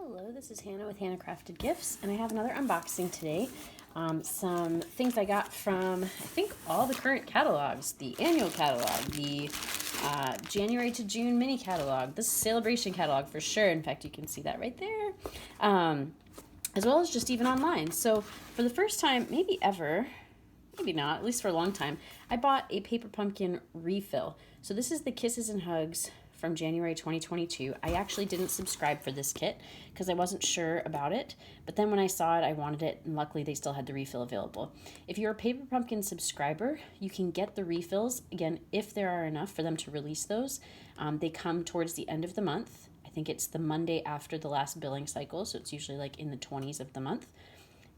Hello, this is Hannah with Hannah Crafted Gifts, and I have another unboxing today. Some things I got from, I think, all the current catalogs. The annual catalog, the January to June mini catalog, this Sale-A-Bration catalog for sure. In fact, you can see that right there. As well as just even online. So for the first time, maybe ever, maybe not, at least for a long time, I bought a paper pumpkin refill. So this is the Kisses and Hugs from January 2022. I actually didn't subscribe for this kit because I wasn't sure about it, but then when I saw it, I wanted it, and luckily they still had the refill available. If you're a Paper Pumpkin subscriber, you can get the refills, again, if there are enough for them to release those. They come towards the end of the month. I think it's the Monday after the last billing cycle, so it's usually like in the 20s of the month.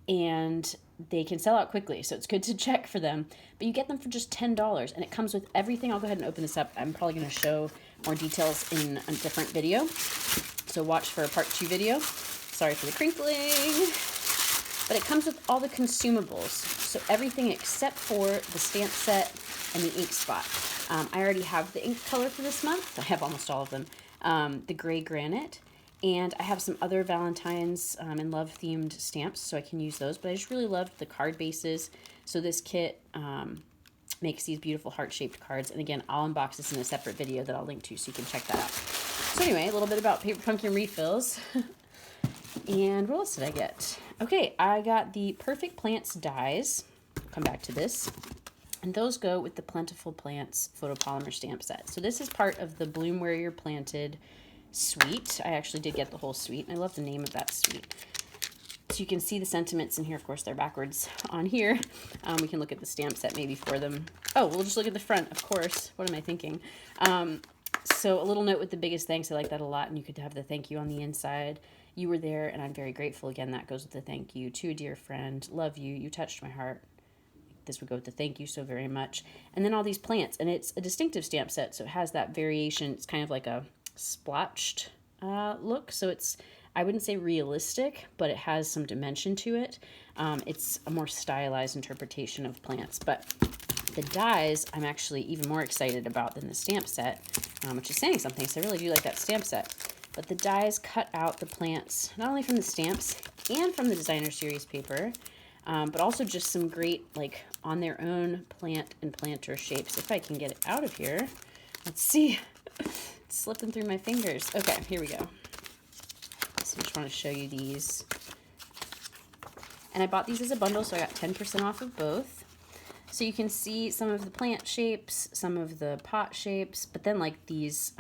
And they can sell out quickly, so it's good to check for them. But you get them for just $10, and it comes with everything. I'll go ahead and open this up. I'm probably going to show more details in a different video, so watch for a part 2 video. Sorry for the crinkling. But it comes with all the consumables, so everything except for the stamp set and the ink spot. I already have the ink color for this month. I have almost all of them. The gray granite. And I have some other Valentine's and love themed stamps, so I can use those. But I just really loved the card bases. So this kit makes these beautiful heart-shaped cards. And again, I'll unbox this in a separate video that I'll link to, so you can check that out. So anyway, a little bit about Paper Pumpkin refills. And what else did I get? Okay, I got the Perfect Plants dies. I'll come back to this. And those go with the Plentiful Plants photopolymer stamp set. So this is part of the Bloom Where You're Planted suite. I actually did get the whole suite, and I love the name of that suite. So you can see the sentiments in here. Of course, they're backwards on here. We can look at the stamp set maybe for them. Oh, we'll just look at the front, of course. What am I thinking? So a little note with the biggest thanks. I like that a lot, and you could have the thank you on the inside. You were there, and I'm very grateful. Again, that goes with the thank you. To a dear friend, love you. You touched my heart. This would go with the thank you so very much. And then all these plants, and it's a distinctive stamp set, so it has that variation. It's kind of like a splotched look, so it's, I wouldn't say realistic, but it has some dimension to it. It's a more stylized interpretation of plants, but the dies I'm actually even more excited about than the stamp set, which is saying something, so I really do like that stamp set. But the dies cut out the plants not only from the stamps and from the designer series paper, but also just some great, like, on their own plant and planter shapes. If I can get it out of here, let's see. It's slipping through my fingers. Okay, here we go. So I just want to show you these. And I bought these as a bundle, so I got 10% off of both. So you can see some of the plant shapes, some of the pot shapes, but then like these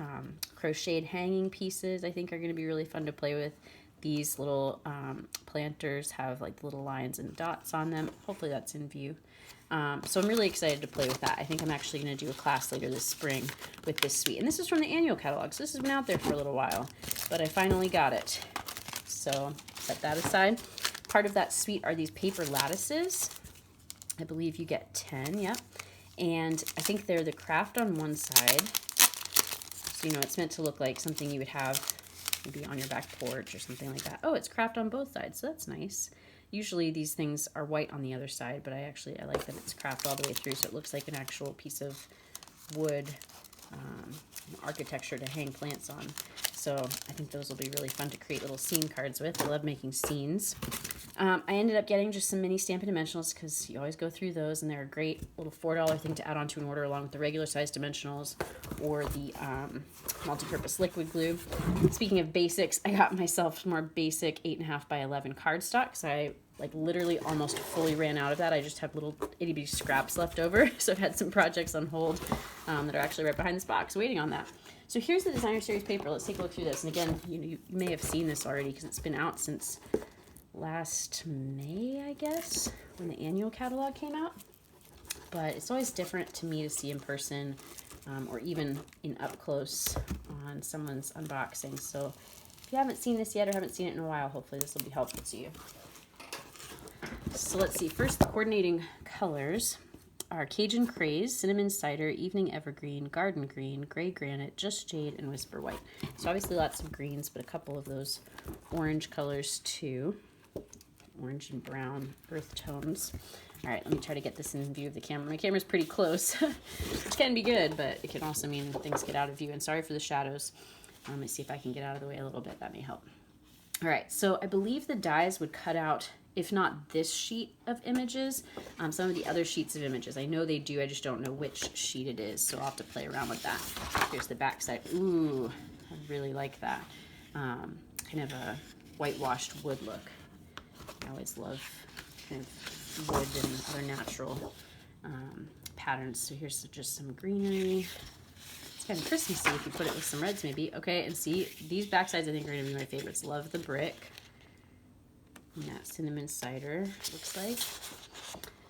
crocheted hanging pieces I think are going to be really fun to play with. These little planters have like little lines and dots on them. Hopefully that's in view. So I'm really excited to play with that. I think I'm actually going to do a class later this spring with this suite. And this is from the annual catalog, so this has been out there for a little while, but I finally got it. So set that aside. Part of that suite are these paper lattices. I believe you get 10, yep. And I think they're the craft on one side. So, you know, it's meant to look like something you would have maybe on your back porch or something like that. Oh, it's craft on both sides, so that's nice. Usually these things are white on the other side, but I like that it's craft all the way through, so it looks like an actual piece of wood architecture to hang plants on. So I think those will be really fun to create little scene cards with. I love making scenes. I ended up getting just some mini Stampin' Dimensionals because you always go through those, and they're a great little $4 thing to add onto an order along with the regular size Dimensionals or the multi-purpose liquid glue. Speaking of basics, I got myself more basic 8.5 by 11 cardstock because I like literally almost fully ran out of that. I just have little itty bitty scraps left over, so I've had some projects on hold that are actually right behind this box waiting on that. So here's the designer series paper. Let's take a look through this. And again, you may have seen this already because it's been out since last May, I guess, when the annual catalog came out. But it's always different to me to see in person or even in up close on someone's unboxing. So if you haven't seen this yet or haven't seen it in a while, hopefully this will be helpful to you. So let's see. First, the coordinating colors are Cajun Craze, Cinnamon Cider, Evening Evergreen, Garden Green, Gray Granite, Just Jade, and Whisper White. So obviously lots of greens, but a couple of those orange colors too. Orange and brown earth tones. All right, let me try to get this in view of the camera. My camera's pretty close, which can be good, but it can also mean things get out of view. And sorry for the shadows. Let me see if I can get out of the way a little bit. That may help. All right, so I believe the dies would cut out, if not this sheet of images, some of the other sheets of images. I know they do, I just don't know which sheet it is, so I'll have to play around with that. Here's the back side. Ooh, I really like that. Kind of a whitewashed wood look. I always love kind of wood and other natural patterns. So here's just some greenery. It's kind of Christmassy if you put it with some reds maybe. Okay, and see, these back sides I think are going to be my favorites. Love the brick. And that cinnamon cider looks like.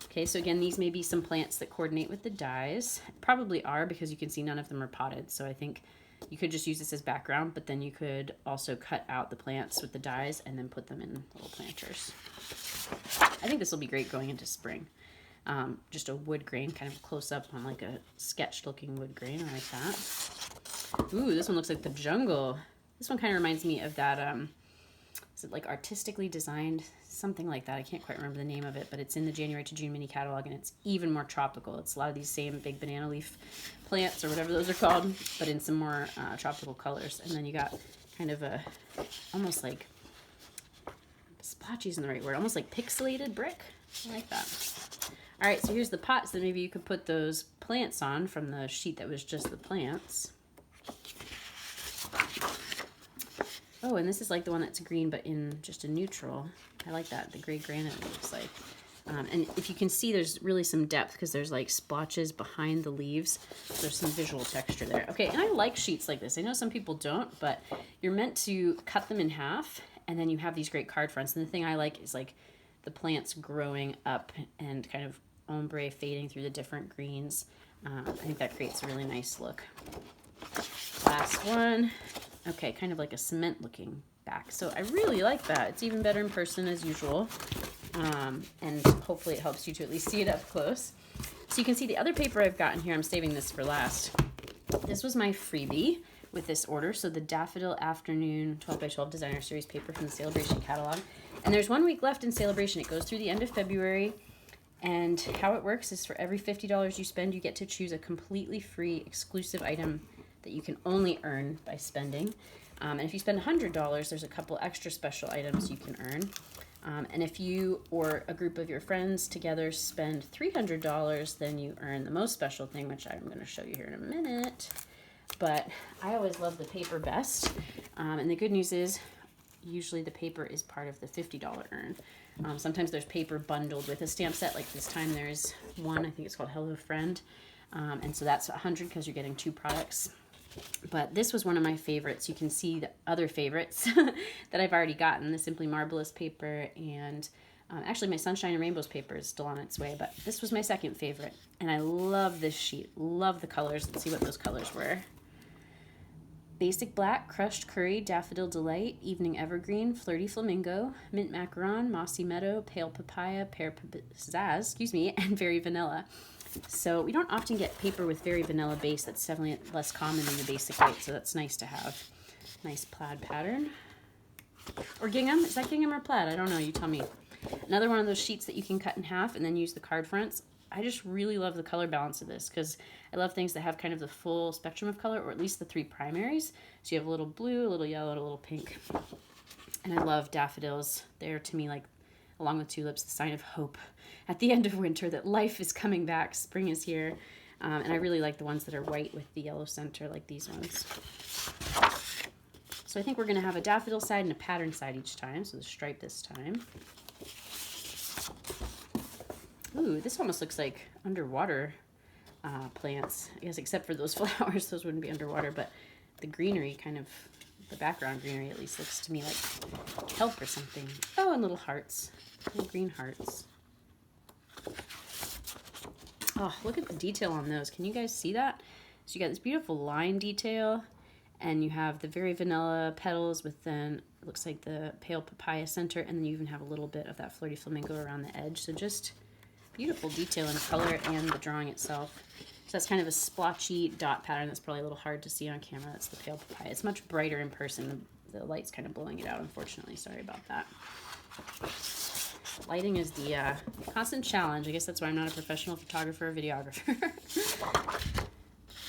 Okay, so again, these may be some plants that coordinate with the dies. Probably are, because you can see none of them are potted. So I think you could just use this as background, but then you could also cut out the plants with the dies and then put them in little planters. I think this will be great going into spring. Just a wood grain, kind of close up on like a sketched looking wood grain. I like that. Ooh, this one looks like the jungle. This one kind of reminds me of that, is it like artistically designed? Something like that. I can't quite remember the name of it, but it's in the January to June mini catalog, and it's even more tropical. It's a lot of these same big banana leaf plants or whatever those are called, but in some more tropical colors. And then you got kind of a, almost like, splotchy isn't the right word, almost like pixelated brick. I like that. All right, so here's the pots that maybe you could put those plants on from the sheet that was just the plants. Oh, and this is like the one that's green, but in just a neutral. I like that, the gray granite it looks like. And if you can see, there's really some depth because there's like splotches behind the leaves. So there's some visual texture there. Okay, and I like sheets like this. I know some people don't, but you're meant to cut them in half, and then you have these great card fronts. And the thing I like is like the plants growing up and kind of ombre fading through the different greens. I think that creates a really nice look. Last one. Okay, kind of like a cement looking back. So I really like that. It's even better in person as usual. And hopefully it helps you to at least see it up close. So you can see the other paper I've gotten here, I'm saving this for last. This was my freebie with this order. So the Daffodil Afternoon 12 by 12 Designer Series paper from the Sale-A-Bration catalog. And there's 1 week left in Sale-A-Bration. It goes through the end of February. And how it works is for every $50 you spend, you get to choose a completely free exclusive item that you can only earn by spending. And if you spend $100, there's a couple extra special items you can earn. And if you or a group of your friends together spend $300, then you earn the most special thing, which I'm going to show you here in a minute. But I always love the paper best. And the good news is, usually the paper is part of the $50 earn. Sometimes there's paper bundled with a stamp set. Like this time there's one, I think it's called Hello Friend. And so that's $100 because you're getting 2 products. But this was one of my favorites. You can see the other favorites that I've already gotten. The Simply Marvelous paper and actually my Sunshine and Rainbows paper is still on its way. But this was my second favorite. And I love this sheet. Love the colors. Let's see what those colors were. Basic Black, Crushed Curry, Daffodil Delight, Evening Evergreen, Flirty Flamingo, Mint Macaron, Mossy Meadow, Pale Papaya, Pear Pizzazz, and Very Vanilla. So we don't often get paper with very vanilla base. That's definitely less common than the basic white, so that's nice to have. Nice plaid pattern. Or gingham? Is that gingham or plaid? I don't know. You tell me. Another one of those sheets that you can cut in half and then use the card fronts. I just really love the color balance of this because I love things that have kind of the full spectrum of color, or at least the 3 primaries. So you have a little blue, a little yellow, and a little pink. And I love daffodils. They're, to me, like, along with tulips, the sign of hope at the end of winter, that life is coming back, spring is here. And I really like the ones that are white with the yellow center, like these ones. So I think we're going to have a daffodil side and a pattern side each time. So the stripe this time. Ooh, this almost looks like underwater plants. I guess except for those flowers, those wouldn't be underwater. But the greenery, kind of, the background greenery at least, looks to me like kelp or something. Oh, and little hearts. Little green hearts. Oh, look at the detail on those. Can you guys see that? So you got this beautiful line detail, and you have the very vanilla petals with then, it looks like the pale papaya center, and then you even have a little bit of that flirty flamingo around the edge. So just beautiful detail in color and the drawing itself. So that's kind of a splotchy dot pattern that's probably a little hard to see on camera. That's the pale papaya. It's much brighter in person. The light's kind of blowing it out, unfortunately. Sorry about that. Lighting is the constant challenge. I guess that's why I'm not a professional photographer or videographer.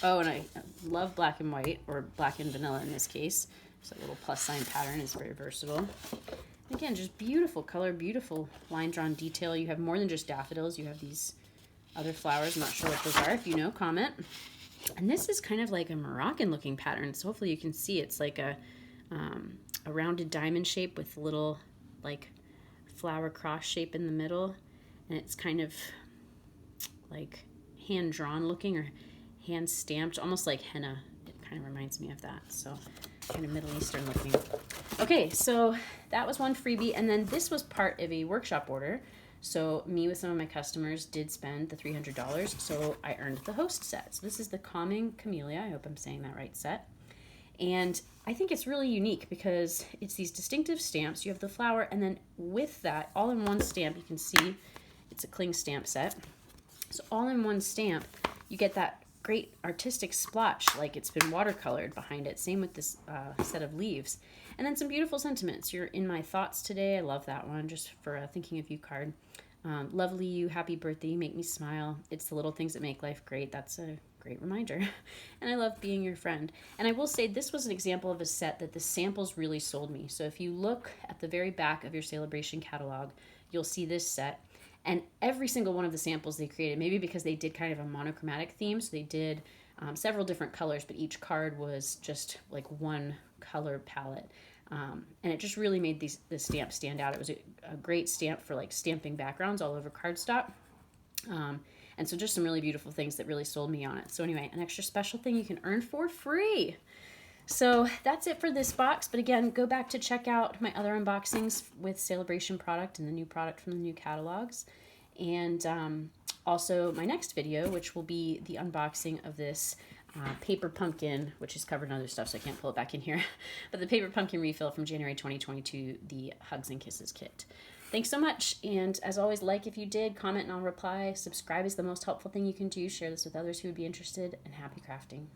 Oh, and I love black and white, or black and vanilla in this case. So a little plus sign pattern is very versatile. Again, just beautiful color, beautiful line drawn detail. You have more than just daffodils. You have these other flowers. I'm not sure what those are. If you know, comment. And this is kind of like a Moroccan looking pattern. So hopefully you can see it's like a rounded diamond shape with little like flower cross shape in the middle. And it's kind of like hand drawn looking or hand stamped, almost like henna. It kind of reminds me of that. So kind of Middle Eastern looking. Okay, so that was one freebie, and then this was part of a workshop order. So me with some of my customers did spend the $300, so I earned the host set. So this is the Calming Camellia, I hope I'm saying that right, set. And I think it's really unique because it's these distinctive stamps. You have the flower, and then with that, all in one stamp, you can see it's a cling stamp set. So all in one stamp, you get that great artistic splotch, like it's been watercolored behind it. Same with this set of leaves. And then some beautiful sentiments. You're in my thoughts today. I love that one, just for a thinking of you card. Lovely you, happy birthday, you make me smile. It's the little things that make life great. That's a great reminder. And I love being your friend. And I will say this was an example of a set that the samples really sold me. So if you look at the very back of your Sale-A-Bration catalog, you'll see this set. And every single one of the samples they created, maybe because they did kind of a monochromatic theme, so they did several different colors, but each card was just like one color palette. And it just really made the stamp stand out. It was a great stamp for like stamping backgrounds all over cardstock. And so just some really beautiful things that really sold me on it. So anyway, an extra special thing you can earn for free. So that's it for this box. But again, go back to check out my other unboxings with Sale-A-Bration product and the new product from the new catalogs. And also my next video, which will be the unboxing of this paper pumpkin, which is covered in other stuff, so I can't pull it back in here. But the paper pumpkin refill from January 2022, the Hugs and Kisses kit. Thanks so much. And as always, like if you did, comment and I'll reply. Subscribe is the most helpful thing you can do. Share this with others who would be interested, and happy crafting.